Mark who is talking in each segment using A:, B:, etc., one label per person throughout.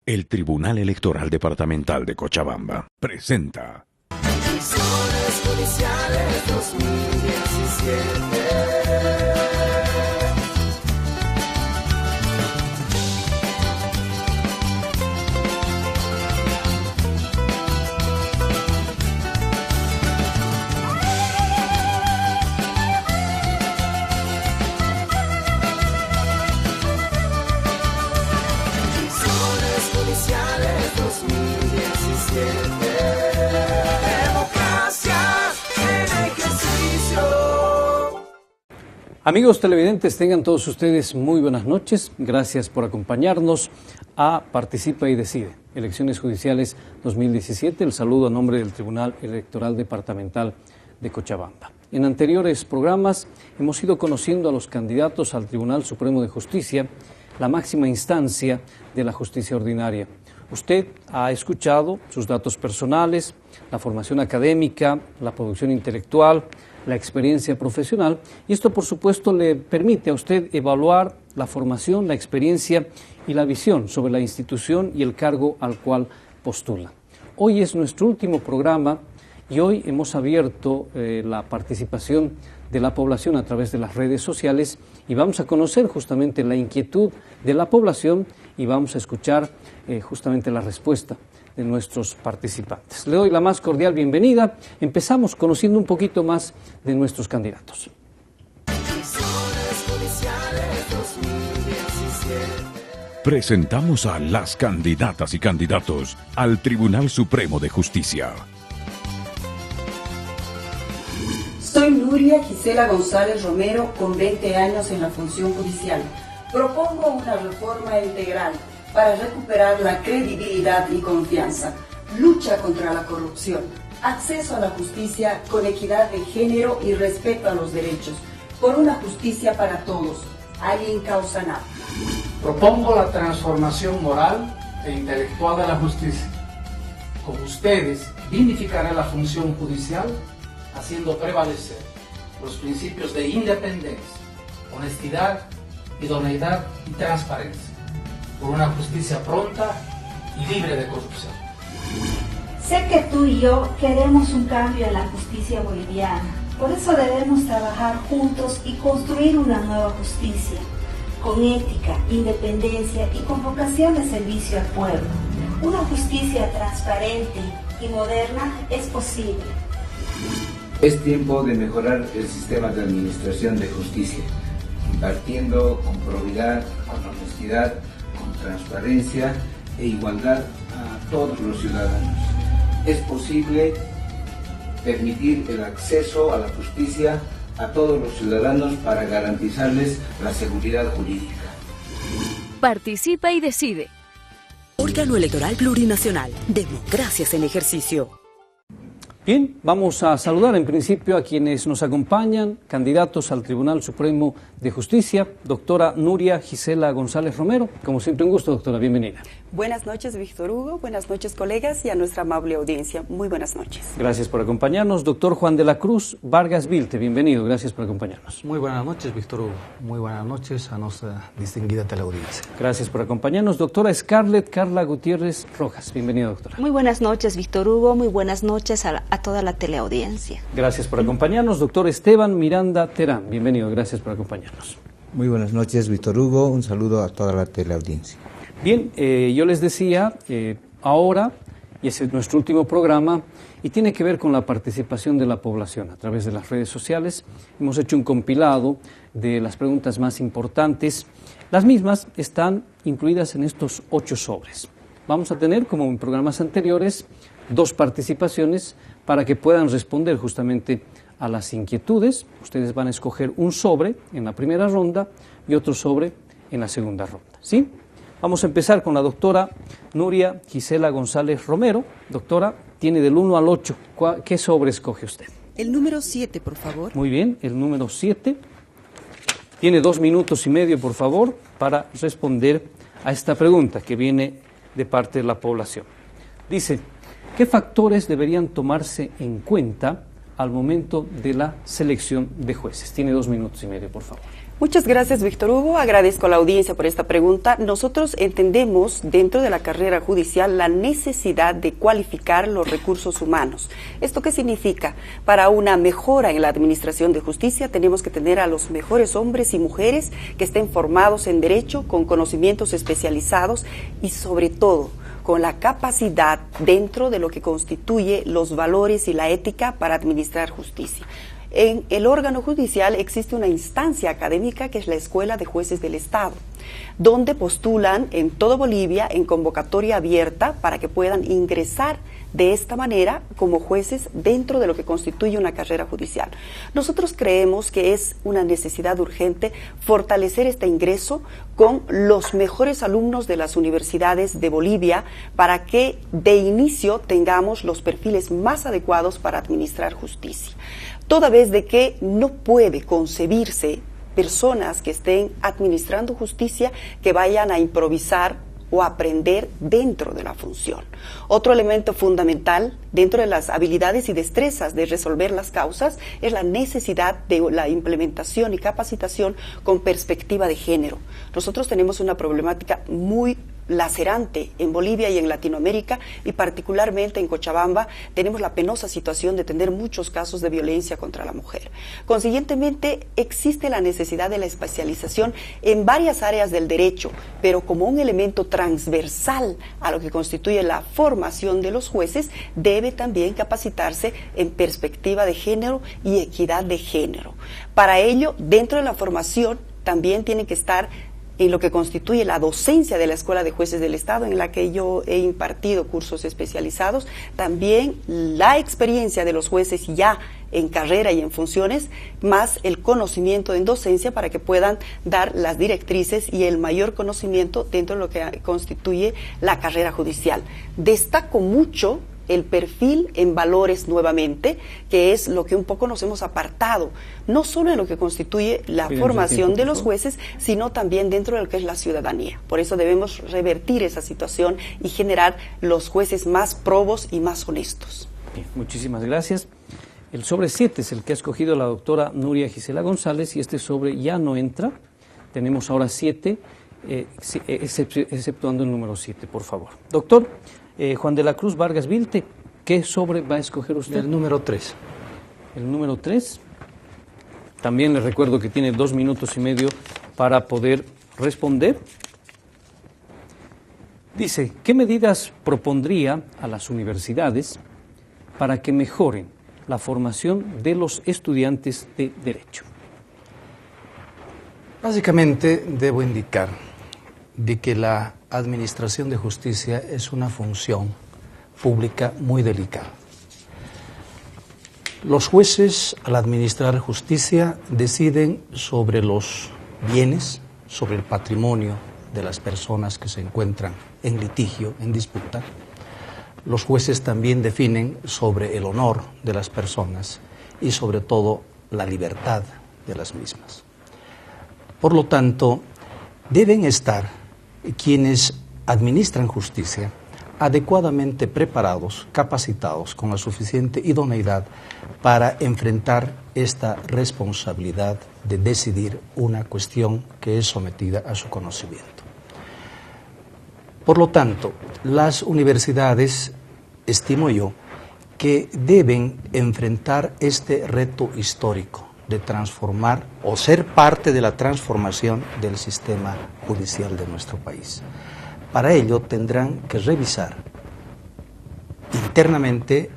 A: El Tribunal Electoral Departamental de Cochabamba presenta
B: Elecciones Judiciales 2017.
C: Amigos televidentes, tengan todos ustedes muy buenas noches. Gracias por acompañarnos a Participa y Decide, Elecciones Judiciales 2017. El saludo a nombre del Tribunal Electoral Departamental de Cochabamba. En anteriores programas hemos ido conociendo a los candidatos al Tribunal Supremo de Justicia, la máxima instancia de la justicia ordinaria. Usted ha escuchado sus datos personales, la formación académica, la producción intelectual, la experiencia profesional, y esto por supuesto le permite a usted evaluar la formación, la experiencia y la visión sobre la institución y el cargo al cual postula. Hoy es nuestro último programa y hoy hemos abierto la participación de la población a través de las redes sociales y vamos a conocer justamente la inquietud de la población y vamos a escuchar justamente la respuesta de nuestros participantes. Le doy la más cordial bienvenida. Empezamos conociendo un poquito más de nuestros candidatos.
A: Presentamos a las candidatas y candidatos al Tribunal Supremo de Justicia.
D: Soy Nuria Gisela González Romero, con 20 años en la función judicial. Propongo una reforma integral para recuperar la credibilidad y confianza, lucha contra la corrupción, acceso a la justicia con equidad de género y respeto a los derechos, por una justicia para todos, alguien causa nada.
E: Propongo la transformación moral e intelectual de la justicia. Con ustedes dignificaré la función judicial, haciendo prevalecer los principios de independencia, honestidad, idoneidad y transparencia, por una justicia pronta y libre de corrupción.
F: Sé que tú y yo queremos un cambio en la justicia boliviana. Por eso debemos trabajar juntos y construir una nueva justicia, con ética, independencia y con vocación de servicio al pueblo. Una justicia transparente y moderna es posible.
G: Es tiempo de mejorar el sistema de administración de justicia, impartiendo con probidad, con honestidad, con transparencia e igualdad a todos los ciudadanos. Es posible permitir el acceso a la justicia a todos los ciudadanos para garantizarles la seguridad jurídica.
H: Participa y decide. Órgano Electoral Plurinacional. Democracias en ejercicio.
C: Bien, vamos a saludar en principio a quienes nos acompañan, candidatos al Tribunal Supremo de Justicia, doctora Nuria Gisela González Romero. Como siempre, un gusto, doctora, bienvenida.
D: Buenas noches, Víctor Hugo, buenas noches, colegas, y a nuestra amable audiencia, muy buenas noches.
C: Gracias por acompañarnos. Doctor Juan de la Cruz Vargas Vilte, bienvenido, gracias por acompañarnos.
I: Muy buenas noches, Víctor Hugo. Muy buenas noches a nuestra distinguida teleaudiencia.
C: Gracias por acompañarnos. Doctora Scarlett Carla Gutiérrez Rojas, bienvenida, doctora.
J: Muy buenas noches, Víctor Hugo, muy buenas noches a toda la teleaudiencia.
C: Gracias por acompañarnos. Doctor Esteban Miranda Terán, bienvenido, gracias por acompañarnos.
K: Muy buenas noches, Víctor Hugo, un saludo a toda la teleaudiencia.
C: Bien, yo les decía, ahora, y ese es nuestro último programa, y tiene que ver con la participación de la población a través de las redes sociales. Hemos hecho un compilado de las preguntas más importantes. Las mismas están incluidas en estos 8 sobres. Vamos a tener, como en programas anteriores, 2 participaciones para que puedan responder justamente a las inquietudes. Ustedes van a escoger un sobre en la primera ronda y otro sobre en la segunda ronda, ¿sí? Vamos a empezar con la doctora Nuria Gisela González Romero. Doctora, tiene del 1 al 8. ¿Qué sobre escoge usted?
D: El número 7, por favor.
C: Muy bien, el número 7. Tiene 2 minutos y medio, por favor, para responder a esta pregunta que viene de parte de la población. Dice, ¿qué factores deberían tomarse en cuenta al momento de la selección de jueces? Tiene 2 minutos y medio, por favor.
L: Muchas gracias, Víctor Hugo. Agradezco a la audiencia por esta pregunta. Nosotros entendemos dentro de la carrera judicial la necesidad de cualificar los recursos humanos. ¿Esto qué significa? Para una mejora en la administración de justicia tenemos que tener a los mejores hombres y mujeres que estén formados en derecho, con conocimientos especializados y sobre todo con la capacidad dentro de lo que constituye los valores y la ética para administrar justicia. En el órgano judicial existe una instancia académica que es la Escuela de Jueces del Estado, donde postulan en toda Bolivia en convocatoria abierta para que puedan ingresar de esta manera como jueces dentro de lo que constituye una carrera judicial. Nosotros creemos que es una necesidad urgente fortalecer este ingreso con los mejores alumnos de las universidades de Bolivia para que de inicio tengamos los perfiles más adecuados para administrar justicia. Toda vez de que no puede concebirse personas que estén administrando justicia que vayan a improvisar o aprender dentro de la función. Otro elemento fundamental dentro de las habilidades y destrezas de resolver las causas es la necesidad de la implementación y capacitación con perspectiva de género. Nosotros tenemos una problemática muy lacerante en Bolivia y en Latinoamérica, y particularmente en Cochabamba tenemos la penosa situación de tener muchos casos de violencia contra la mujer. Consiguientemente, existe la necesidad de la especialización en varias áreas del derecho, pero como un elemento transversal a lo que constituye la formación de los jueces, debe también capacitarse en perspectiva de género y equidad de género. Para ello, dentro de la formación también tiene que estar en lo que constituye la docencia de la Escuela de Jueces del Estado, en la que yo he impartido cursos especializados, también la experiencia de los jueces ya en carrera y en funciones, más el conocimiento en docencia para que puedan dar las directrices y el mayor conocimiento dentro de lo que constituye la carrera judicial. Destaco mucho el perfil en valores nuevamente, que es lo que un poco nos hemos apartado, no solo en lo que constituye la formación de los jueces, sino también dentro de lo que es la ciudadanía. Por eso debemos revertir esa situación y generar los jueces más probos y más honestos.
C: Bien, muchísimas gracias. El sobre 7 es el que ha escogido la doctora Nuria Gisela González, y este sobre ya no entra. Tenemos ahora 7, exceptuando el número 7, por favor. Doctor Juan de la Cruz Vargas Vilte, ¿qué sobre va a escoger usted?
I: El número 3.
C: El número 3. También les recuerdo que tiene 2 minutos y medio para poder responder. Dice, ¿qué medidas propondría a las universidades para que mejoren la formación de los estudiantes de Derecho?
I: Básicamente debo indicar de que la administración de justicia es una función pública muy delicada. Los jueces, al administrar justicia, deciden sobre los bienes, sobre el patrimonio de las personas que se encuentran en litigio, en disputa. Los jueces también definen sobre el honor de las personas y sobre todo la libertad de las mismas. Por lo tanto, deben estar quienes administran justicia adecuadamente preparados, capacitados, con la suficiente idoneidad para enfrentar esta responsabilidad de decidir una cuestión que es sometida a su conocimiento. Por lo tanto, las universidades, estimo yo, que deben enfrentar este reto histórico de transformar o ser parte de la transformación del sistema judicial de nuestro país. Para ello tendrán que revisar internamente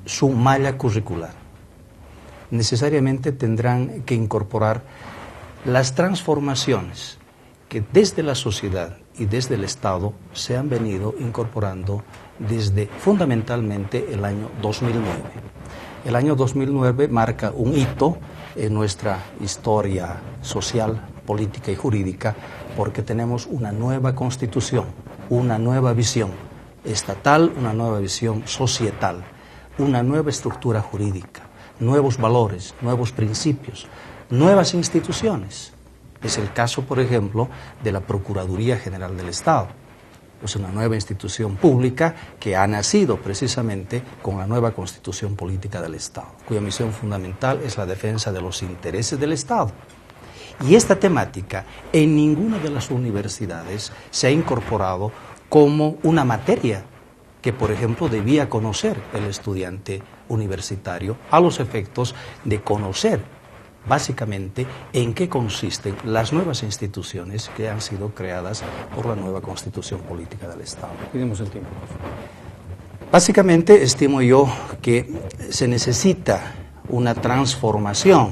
I: su malla curricular. Necesariamente tendrán que incorporar las transformaciones que desde la sociedad y desde el Estado se han venido incorporando desde fundamentalmente el año 2009. El año 2009 marca un hito en nuestra historia social, política y jurídica, porque tenemos una nueva constitución, una nueva visión estatal, una nueva visión societal, una nueva estructura jurídica, nuevos valores, nuevos principios, nuevas instituciones. Es el caso, por ejemplo, de la Procuraduría General del Estado. Es una nueva institución pública que ha nacido precisamente con la nueva Constitución Política del Estado, cuya misión fundamental es la defensa de los intereses del Estado. Y esta temática en ninguna de las universidades se ha incorporado como una materia que, por ejemplo, debía conocer el estudiante universitario a los efectos de conocer básicamente en qué consisten las nuevas instituciones que han sido creadas por la nueva Constitución Política del Estado.
C: Pidemos el tiempo.
I: Básicamente, estimo yo que se necesita una transformación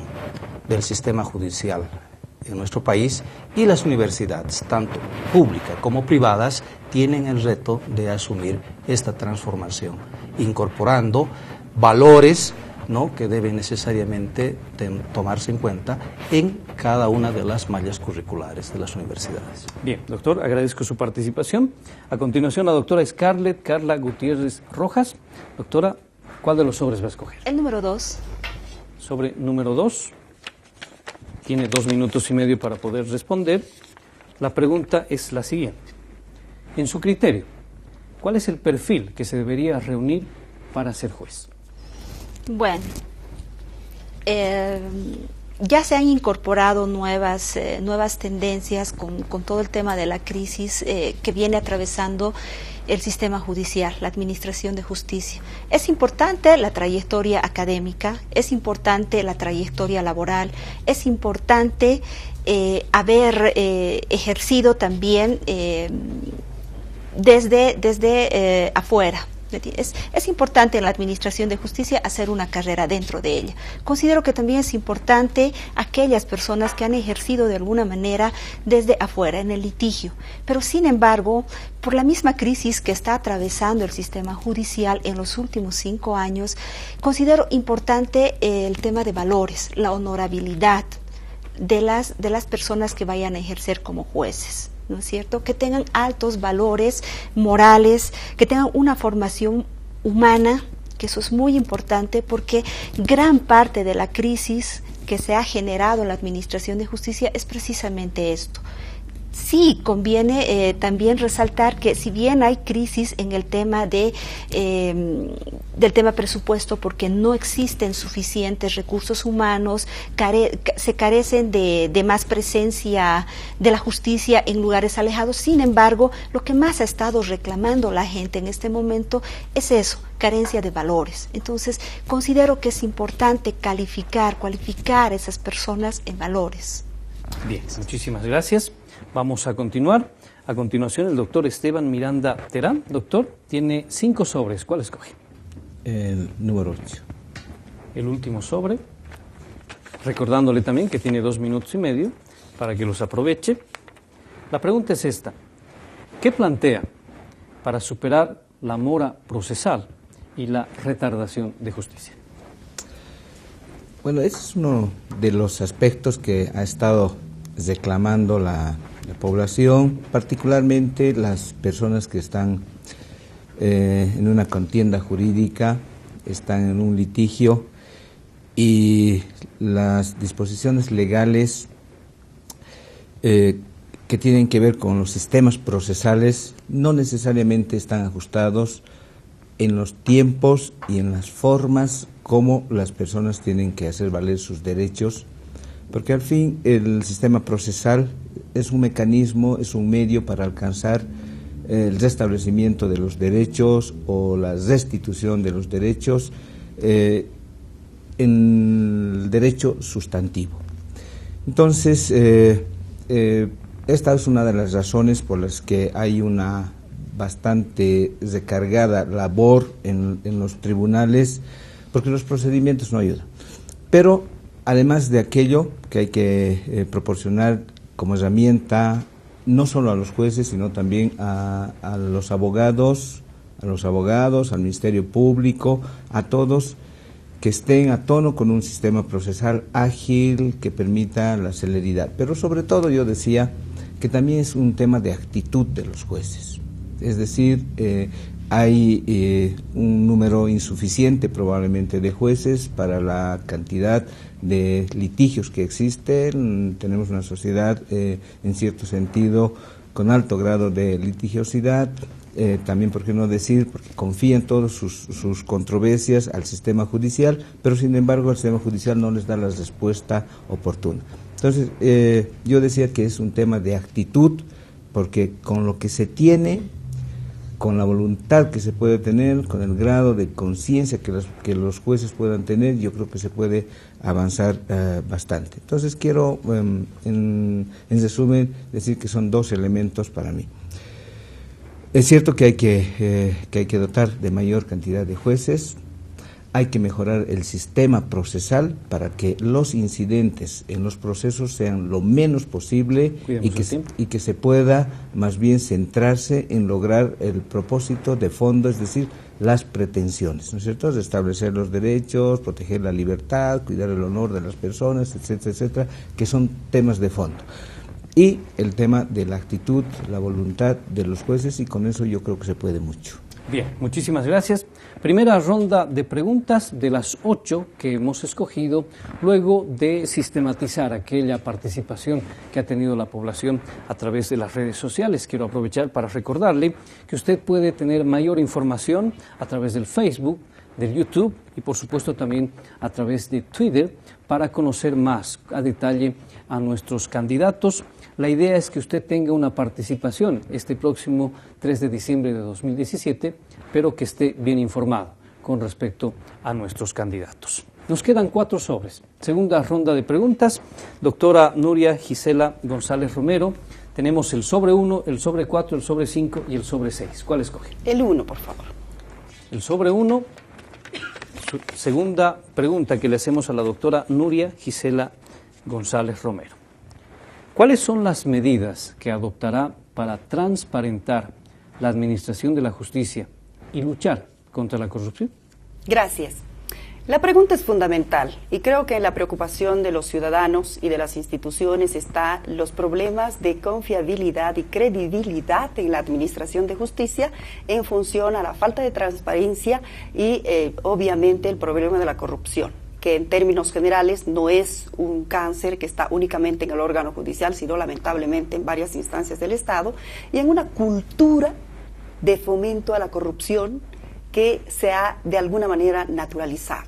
I: del sistema judicial en nuestro país, y las universidades, tanto públicas como privadas, tienen el reto de asumir esta transformación, incorporando valores, ¿no?, que deben necesariamente tomarse en cuenta en cada una de las mallas curriculares de las universidades.
C: Bien, doctor, agradezco su participación. A continuación, la doctora Scarlett Carla Gutiérrez Rojas. Doctora, ¿cuál de los sobres va a escoger?
J: El número 2.
C: Sobre número 2. Tiene 2 minutos y medio para poder responder. La pregunta es la siguiente. En su criterio, ¿cuál es el perfil que se debería reunir para ser juez?
J: Bueno, ya se han incorporado nuevas tendencias con todo el tema de la crisis que viene atravesando el sistema judicial, la administración de justicia. Es importante la trayectoria académica, es importante la trayectoria laboral, es importante haber ejercido también desde afuera. Es importante en la administración de justicia hacer una carrera dentro de ella. Considero que también es importante aquellas personas que han ejercido de alguna manera desde afuera, en el litigio. Pero sin embargo, por la misma crisis que está atravesando el sistema judicial en los últimos 5 años, considero importante el tema de valores, la honorabilidad de las personas que vayan a ejercer como jueces, ¿no es cierto? Que tengan altos valores morales, que tengan una formación humana, que eso es muy importante porque gran parte de la crisis que se ha generado en la administración de justicia es precisamente esto. Sí, conviene también resaltar que si bien hay crisis en el tema del tema presupuesto, porque no existen suficientes recursos humanos, se carecen de más presencia de la justicia en lugares alejados. Sin embargo, lo que más ha estado reclamando la gente en este momento es eso, carencia de valores. Entonces, considero que es importante cualificar a esas personas en valores.
C: Bien, muchísimas gracias. Vamos a continuar. A continuación, el doctor Esteban Miranda Terán. Doctor, tiene 5 sobres. ¿Cuál escoge?
K: El número 8.
C: El último sobre. Recordándole también que tiene 2 minutos y medio para que los aproveche. La pregunta es esta. ¿Qué plantea para superar la mora procesal y la retardación de justicia?
K: Bueno, ese es uno de los aspectos que ha estado reclamando la población, particularmente las personas que están en una contienda jurídica, están en un litigio, y las disposiciones legales que tienen que ver con los sistemas procesales no necesariamente están ajustados en los tiempos y en las formas como las personas tienen que hacer valer sus derechos, porque al fin el sistema procesal es un mecanismo, es un medio para alcanzar el restablecimiento de los derechos o la restitución de los derechos en el derecho sustantivo. Entonces, esta es una de las razones por las que hay una bastante recargada labor en los tribunales, porque los procedimientos no ayudan. Pero además de aquello que hay que proporcionar como herramienta, no solo a los jueces, sino también a los abogados, al Ministerio Público, a todos, que estén a tono con un sistema procesal ágil que permita la celeridad. Pero sobre todo yo decía que también es un tema de actitud de los jueces. Es decir, hay un número insuficiente probablemente de jueces para la cantidad de litigios que existen. Tenemos una sociedad en cierto sentido con alto grado de litigiosidad, también, por qué no decir, porque confían todas sus controversias al sistema judicial, pero sin embargo el sistema judicial no les da la respuesta oportuna. Entonces, yo decía que es un tema de actitud, porque con lo que se tiene, con la voluntad que se puede tener, con el grado de conciencia que los jueces puedan tener, yo creo que se puede avanzar bastante. Entonces quiero, en resumen, decir que son dos elementos para mí. Es cierto que hay que dotar de mayor cantidad de jueces, hay que mejorar el sistema procesal para que los incidentes en los procesos sean lo menos posible y que se pueda más bien centrarse en lograr el propósito de fondo, es decir, las pretensiones, ¿no es cierto? De establecer los derechos, proteger la libertad, cuidar el honor de las personas, etcétera, etcétera, que son temas de fondo. Y el tema de la actitud, la voluntad de los jueces, y con eso yo creo que se puede mucho.
C: Bien, muchísimas gracias. Primera ronda de preguntas de las 8 que hemos escogido, luego de sistematizar aquella participación que ha tenido la población a través de las redes sociales. Quiero aprovechar para recordarle que usted puede tener mayor información a través del Facebook, del YouTube y por supuesto también a través de Twitter para conocer más a detalle a nuestros candidatos. La idea es que usted tenga una participación este próximo 3 de diciembre de 2017, pero que esté bien informado con respecto a nuestros candidatos. Nos quedan 4 sobres. Segunda ronda de preguntas. Doctora Nuria Gisela González Romero, tenemos el sobre 1, el sobre 4, el sobre 5 y el sobre 6. ¿Cuál escoge?
L: El 1, por favor.
C: El sobre 1, segunda pregunta que le hacemos a la doctora Nuria Gisela González Romero. ¿Cuáles son las medidas que adoptará para transparentar la administración de la justicia y luchar contra la corrupción?
L: Gracias. La pregunta es fundamental y creo que en la preocupación de los ciudadanos y de las instituciones está los problemas de confiabilidad y credibilidad en la administración de justicia en función a la falta de transparencia y obviamente el problema de la corrupción, que en términos generales no es un cáncer que está únicamente en el órgano judicial, sino lamentablemente en varias instancias del Estado, y en una cultura de fomento a la corrupción que se ha de alguna manera naturalizado.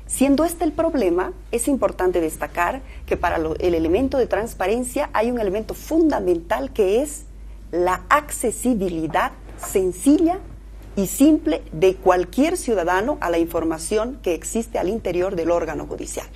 L: Siendo este el problema, es importante destacar que para el elemento de transparencia hay un elemento fundamental que es la accesibilidad sencilla y simple de cualquier ciudadano a la información que existe al interior del órgano judicial.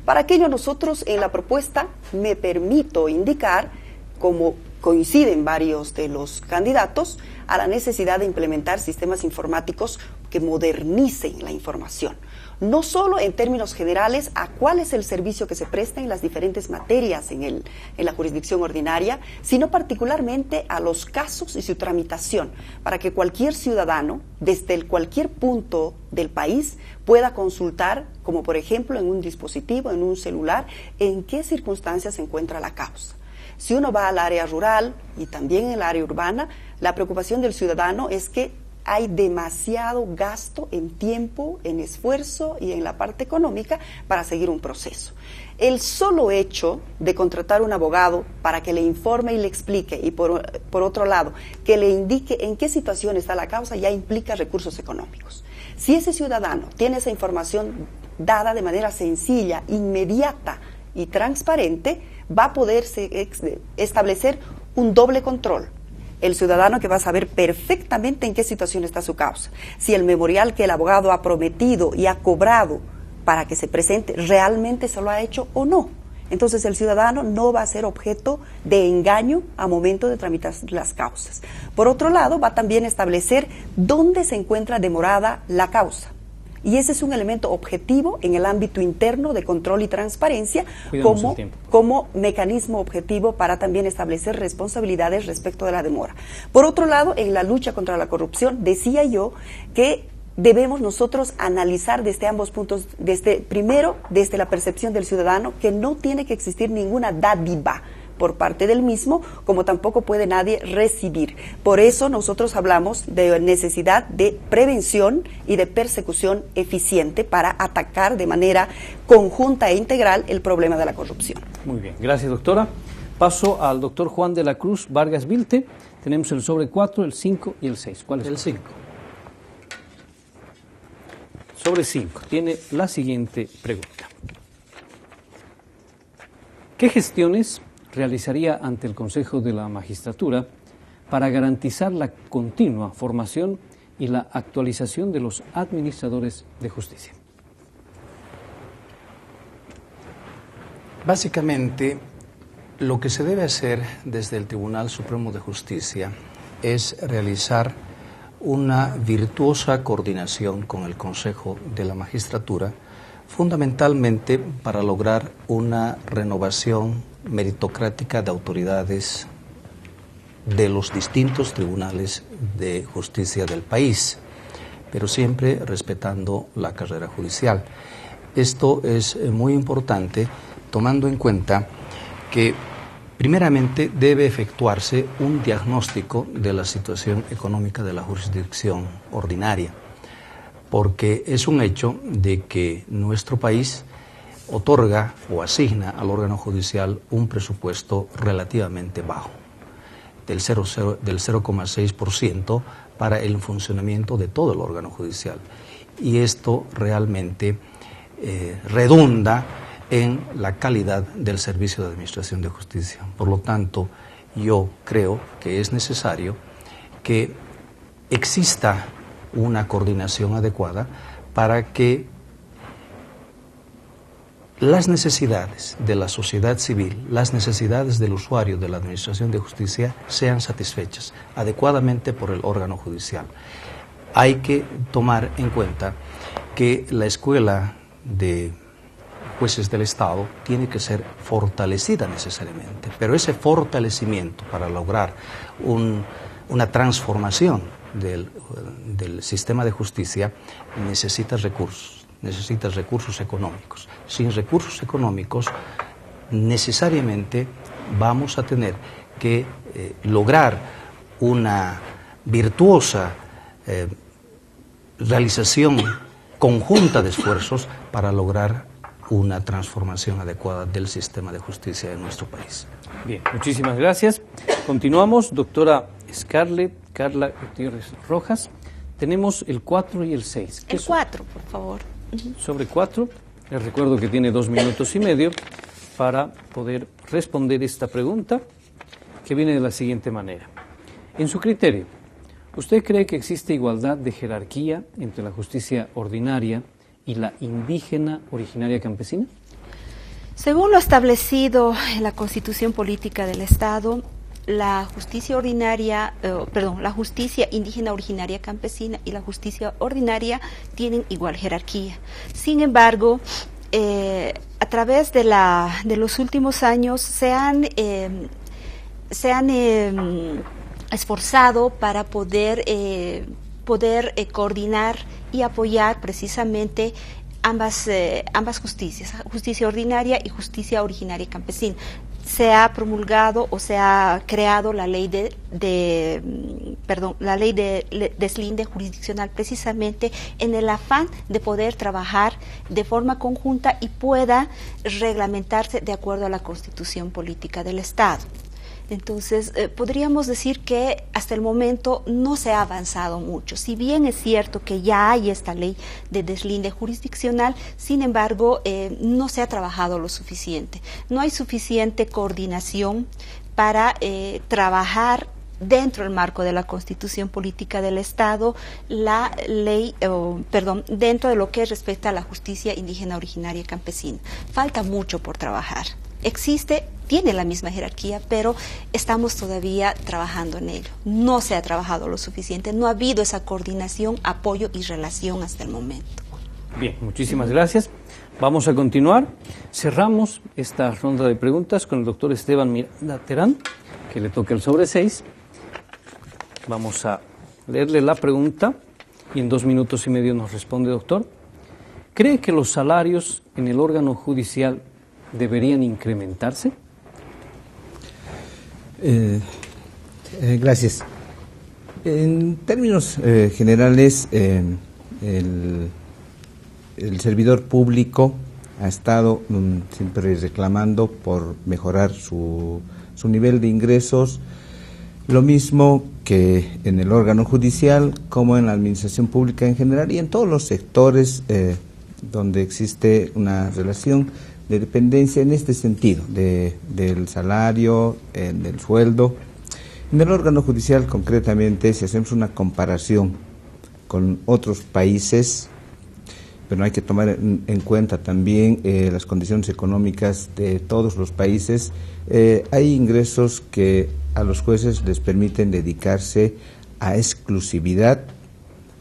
L: Para aquello nosotros en la propuesta me permito indicar, como coinciden varios de los candidatos, a la necesidad de implementar sistemas informáticos que modernicen la información. No solo en términos generales a cuál es el servicio que se presta en las diferentes materias en la jurisdicción ordinaria, sino particularmente a los casos y su tramitación, para que cualquier ciudadano, desde cualquier punto del país, pueda consultar, como por ejemplo en un dispositivo, en un celular, en qué circunstancias se encuentra la causa. Si uno va al área rural y también en el área urbana, la preocupación del ciudadano es que hay demasiado gasto en tiempo, en esfuerzo y en la parte económica para seguir un proceso. El solo hecho de contratar un abogado para que le informe y le explique, y por otro lado, que le indique en qué situación está la causa, ya implica recursos económicos. Si ese ciudadano tiene esa información dada de manera sencilla, inmediata y transparente, va a poderse establecer un doble control. El ciudadano que va a saber perfectamente en qué situación está su causa, si el memorial que el abogado ha prometido y ha cobrado para que se presente realmente se lo ha hecho o no. Entonces el ciudadano no va a ser objeto de engaño a momento de tramitar las causas. Por otro lado, va también a establecer dónde se encuentra demorada la causa. Y ese es un elemento objetivo en el ámbito interno de control y transparencia como mecanismo objetivo para también establecer responsabilidades respecto de la demora. Por otro lado, en la lucha contra la corrupción, decía yo que debemos nosotros analizar desde ambos puntos, primero, desde la percepción del ciudadano, que no tiene que existir ninguna dádiva por parte del mismo, como tampoco puede nadie recibir. Por eso nosotros hablamos de necesidad de prevención y de persecución eficiente para atacar de manera conjunta e integral el problema de la corrupción.
C: Muy bien, gracias doctora. Paso al doctor Juan de la Cruz Vargas Vilte. Tenemos el sobre 4, el 5 y el 6. ¿Cuál es?
I: El 5.
C: Sobre 5 tiene la siguiente pregunta. ¿Qué gestiones realizaría ante el Consejo de la Magistratura para garantizar la continua formación y la actualización de los administradores de justicia?
I: Básicamente, lo que se debe hacer desde el Tribunal Supremo de Justicia es realizar una virtuosa coordinación con el Consejo de la Magistratura, fundamentalmente para lograr una renovación meritocrática de autoridades de los distintos tribunales de justicia del país, pero siempre respetando la carrera judicial. Esto es muy importante, tomando en cuenta que primeramente debe efectuarse un diagnóstico de la situación económica de la jurisdicción ordinaria, porque es un hecho de que nuestro país otorga o asigna al órgano judicial un presupuesto relativamente bajo, del 0,6% para el funcionamiento de todo el órgano judicial. Y esto realmente redunda en la calidad del servicio de administración de justicia. Por lo tanto, yo creo que es necesario que exista una coordinación adecuada para que las necesidades de la sociedad civil, las necesidades del usuario de la administración de justicia sean satisfechas adecuadamente por el órgano judicial. Hay que tomar en cuenta que la escuela de jueces del Estado tiene que ser fortalecida necesariamente, pero ese fortalecimiento para lograr una transformación del sistema de justicia necesita recursos económicos. Sin recursos económicos, necesariamente vamos a tener que lograr una virtuosa realización conjunta de esfuerzos para lograr una transformación adecuada del sistema de justicia de nuestro país.
C: Bien, muchísimas gracias. Continuamos, doctora Scarlett Carla Gutiérrez Rojas. Tenemos el 4 y el 6.
J: El 4, por favor.
C: Sobre 4, les recuerdo que tiene 2 minutos y medio para poder responder esta pregunta, que viene de la siguiente manera. En su criterio, ¿usted cree que existe igualdad de jerarquía entre la justicia ordinaria y la indígena originaria campesina?
J: Según lo establecido en la Constitución Política del Estado, la justicia ordinaria, la justicia indígena originaria campesina y la justicia ordinaria tienen igual jerarquía. Sin embargo, a través de los últimos años se han esforzado para poder coordinar y apoyar precisamente ambas justicias, justicia ordinaria y justicia originaria campesina. Se ha promulgado o se ha creado la ley de deslinde jurisdiccional precisamente en el afán de poder trabajar de forma conjunta y pueda reglamentarse de acuerdo a la Constitución Política del Estado. Entonces, podríamos decir que hasta el momento no se ha avanzado mucho. Si bien es cierto que ya hay esta ley de deslinde jurisdiccional, sin embargo, no se ha trabajado lo suficiente. No hay suficiente coordinación para trabajar dentro del marco de la Constitución Política del Estado, dentro de lo que respecta a la justicia indígena originaria campesina. Falta mucho por trabajar. Tiene la misma jerarquía, pero estamos todavía trabajando en ello. No se ha trabajado lo suficiente, no ha habido esa coordinación, apoyo y relación hasta el momento.
C: Bien, muchísimas gracias. Vamos a continuar. Cerramos esta ronda de preguntas con el doctor Esteban Miranda Terán, que le toca el sobre 6. Vamos a leerle la pregunta y en 2 minutos y medio nos responde, doctor. ¿Cree que los salarios en el órgano judicial deberían incrementarse?
K: Gracias. En términos generales, el servidor público ha estado siempre reclamando por mejorar su nivel de ingresos, lo mismo que en el órgano judicial como en la administración pública en general y en todos los sectores donde existe una relación dependencia en este sentido, del salario, del sueldo. En el órgano judicial, concretamente, si hacemos una comparación con otros países, pero hay que tomar en cuenta también las condiciones económicas de todos los países, hay ingresos que a los jueces les permiten dedicarse a exclusividad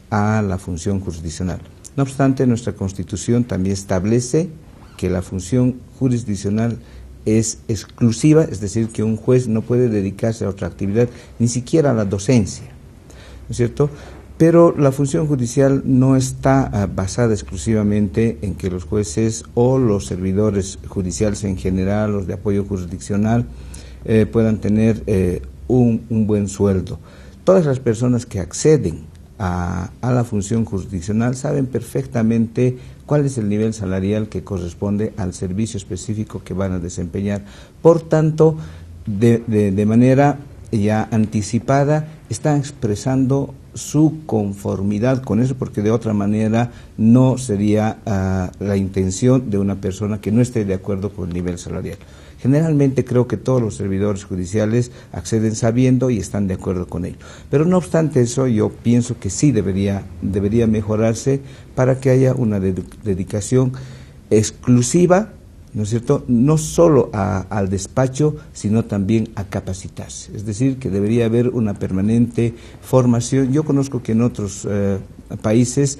K: a la función jurisdiccional. No obstante, nuestra Constitución también establece que la función jurisdiccional es exclusiva, es decir, que un juez no puede dedicarse a otra actividad, ni siquiera a la docencia, ¿no es cierto? Pero la función judicial no está basada exclusivamente en que los jueces o los servidores judiciales en general, los de apoyo jurisdiccional, puedan tener un buen sueldo. Todas las personas que acceden a la función jurisdiccional saben perfectamente cuál es el nivel salarial que corresponde al servicio específico que van a desempeñar. Por tanto, de manera ya anticipada, están expresando su conformidad con eso, porque de otra manera no sería la intención de una persona que no esté de acuerdo con el nivel salarial. Generalmente creo que todos los servidores judiciales acceden sabiendo y están de acuerdo con ello. Pero no obstante eso, yo pienso que sí debería mejorarse para que haya una dedicación exclusiva, ¿no es cierto?, no solo al despacho, sino también a capacitarse. Es decir, que debería haber una permanente formación. Yo conozco que en otros países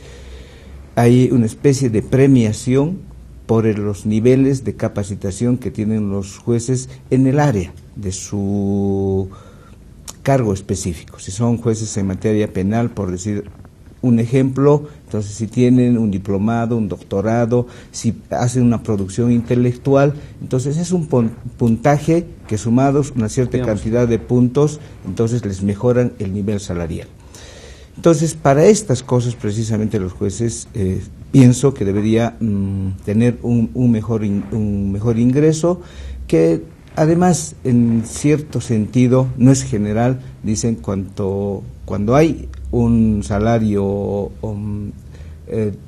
K: hay una especie de premiación por los niveles de capacitación que tienen los jueces en el área de su cargo específico. Si son jueces en materia penal, por decir un ejemplo, entonces si tienen un diplomado, un doctorado, si hacen una producción intelectual, entonces es un puntaje que sumados una cierta cantidad de puntos, entonces les mejoran el nivel salarial. Entonces, para estas cosas precisamente los jueces pienso que debería tener un mejor ingreso, que además en cierto sentido no es general. Dicen cuando hay un salario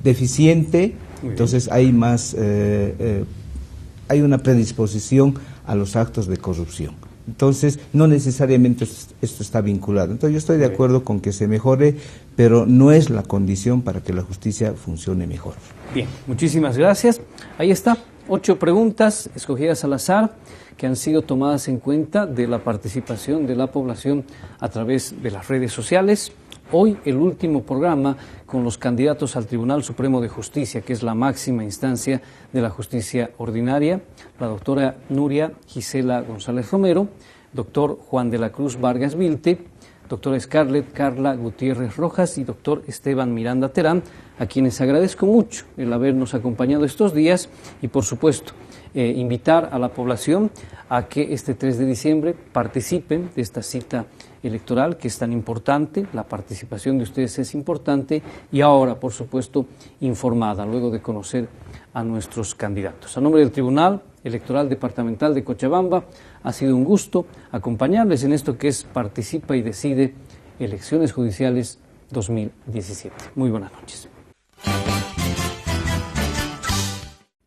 K: deficiente, entonces hay más hay una predisposición a los actos de corrupción. Entonces, no necesariamente esto está vinculado. Entonces, yo estoy de acuerdo con que se mejore, pero no es la condición para que la justicia funcione mejor.
C: Bien, muchísimas gracias. Ahí está, 8 preguntas escogidas al azar que han sido tomadas en cuenta de la participación de la población a través de las redes sociales. Hoy el último programa con los candidatos al Tribunal Supremo de Justicia, que es la máxima instancia de la justicia ordinaria, la doctora Nuria Gisela González Romero, doctor Juan de la Cruz Vargas Vilte, doctora Scarlett Carla Gutiérrez Rojas y doctor Esteban Miranda Terán, a quienes agradezco mucho el habernos acompañado estos días y, por supuesto, invitar a la población a que este 3 de diciembre participen de esta cita electoral que es tan importante. La participación de ustedes es importante y ahora, por supuesto, informada, luego de conocer a nuestros candidatos. A nombre del Tribunal Electoral Departamental de Cochabamba, ha sido un gusto acompañarles en esto que es Participa y Decide, Elecciones Judiciales 2017. Muy buenas noches.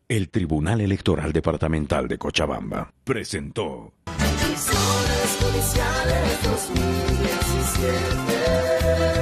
A: El Tribunal Electoral Departamental de Cochabamba presentó
B: Elecciones Judiciales 2017.